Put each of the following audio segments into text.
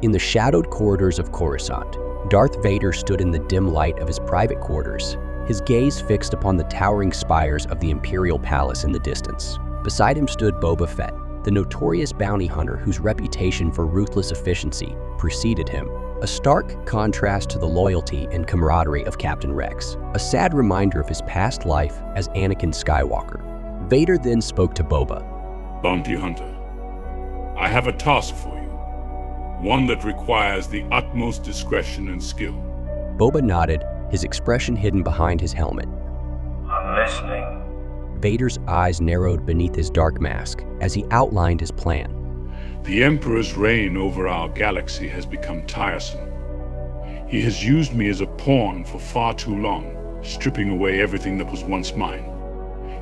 In the shadowed corridors of Coruscant, Darth Vader stood in the dim light of his private quarters, his gaze fixed upon the towering spires of the Imperial Palace in the distance. Beside him stood Boba Fett, the notorious bounty hunter whose reputation for ruthless efficiency preceded him, a stark contrast to the loyalty and camaraderie of Captain Rex, a sad reminder of his past life as Anakin Skywalker. Vader then spoke to Boba. Bounty Hunter, I have a task for you, one that requires the utmost discretion and skill. Boba nodded, his expression hidden behind his helmet. I'm listening. Vader's eyes narrowed beneath his dark mask as he outlined his plan. The Emperor's reign over our galaxy has become tiresome. He has used me as a pawn for far too long, stripping away everything that was once mine.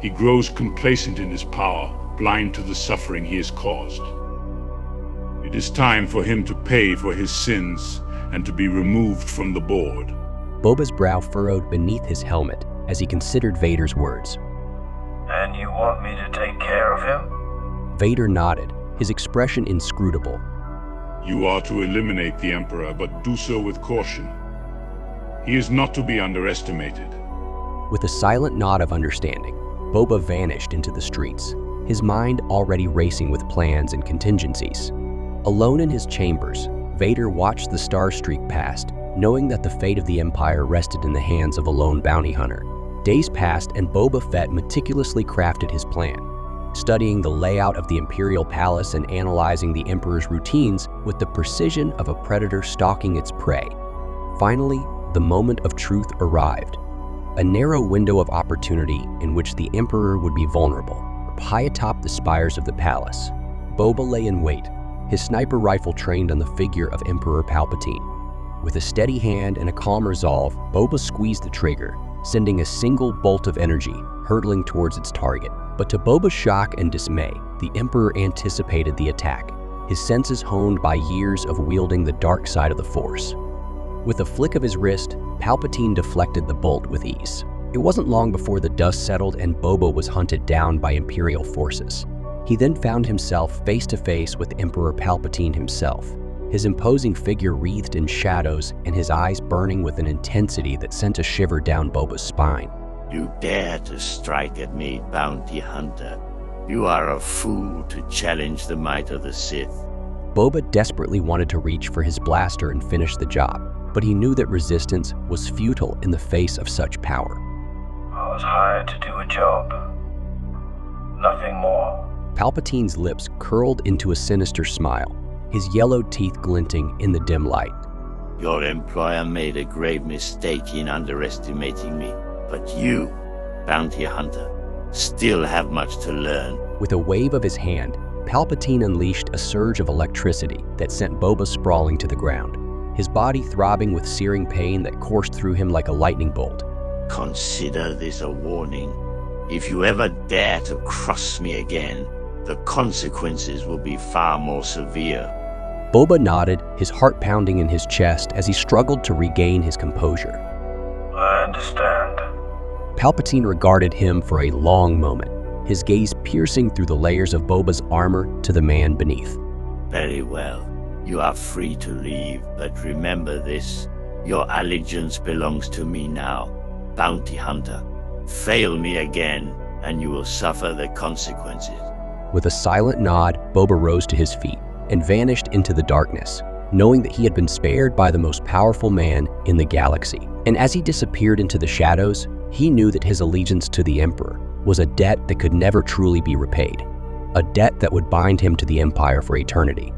He grows complacent in his power, blind to the suffering he has caused. It is time for him to pay for his sins and to be removed from the board. Boba's brow furrowed beneath his helmet as he considered Vader's words. And you want me to take care of him? Vader nodded, his expression inscrutable. You are to eliminate the Emperor, but do so with caution. He is not to be underestimated. With a silent nod of understanding, Boba vanished into the streets, his mind already racing with plans and contingencies. Alone in his chambers, Vader watched the star streak past, knowing that the fate of the Empire rested in the hands of a lone bounty hunter. Days passed and Boba Fett meticulously crafted his plan, studying the layout of the Imperial Palace and analyzing the Emperor's routines with the precision of a predator stalking its prey. Finally, the moment of truth arrived. A narrow window of opportunity in which the Emperor would be vulnerable, high atop the spires of the palace. Boba lay in wait, his sniper rifle trained on the figure of Emperor Palpatine. With a steady hand and a calm resolve, Boba squeezed the trigger, sending a single bolt of energy hurtling towards its target. But to Boba's shock and dismay, the Emperor anticipated the attack, his senses honed by years of wielding the dark side of the Force. With a flick of his wrist, Palpatine deflected the bolt with ease. It wasn't long before the dust settled and Boba was hunted down by Imperial forces. He then found himself face to face with Emperor Palpatine himself, his imposing figure wreathed in shadows and his eyes burning with an intensity that sent a shiver down Boba's spine. You dare to strike at me, Bounty Hunter. You are a fool to challenge the might of the Sith. Boba desperately wanted to reach for his blaster and finish the job, but he knew that resistance was futile in the face of such power. I was hired to do a job. Nothing more. Palpatine's lips curled into a sinister smile, his yellowed teeth glinting in the dim light. Your employer made a grave mistake in underestimating me, but you, Bounty Hunter, still have much to learn. With a wave of his hand, Palpatine unleashed a surge of electricity that sent Boba sprawling to the ground, his body throbbing with searing pain that coursed through him like a lightning bolt. Consider this a warning. If you ever dare to cross me again, the consequences will be far more severe. Boba nodded, his heart pounding in his chest as he struggled to regain his composure. I understand. Palpatine regarded him for a long moment, his gaze piercing through the layers of Boba's armor to the man beneath. Very well. You are free to leave, but remember this. Your allegiance belongs to me now, Bounty Hunter. Fail me again, and you will suffer the consequences. With a silent nod, Boba rose to his feet and vanished into the darkness, knowing that he had been spared by the most powerful man in the galaxy. And as he disappeared into the shadows, he knew that his allegiance to the Emperor was a debt that could never truly be repaid, a debt that would bind him to the Empire for eternity.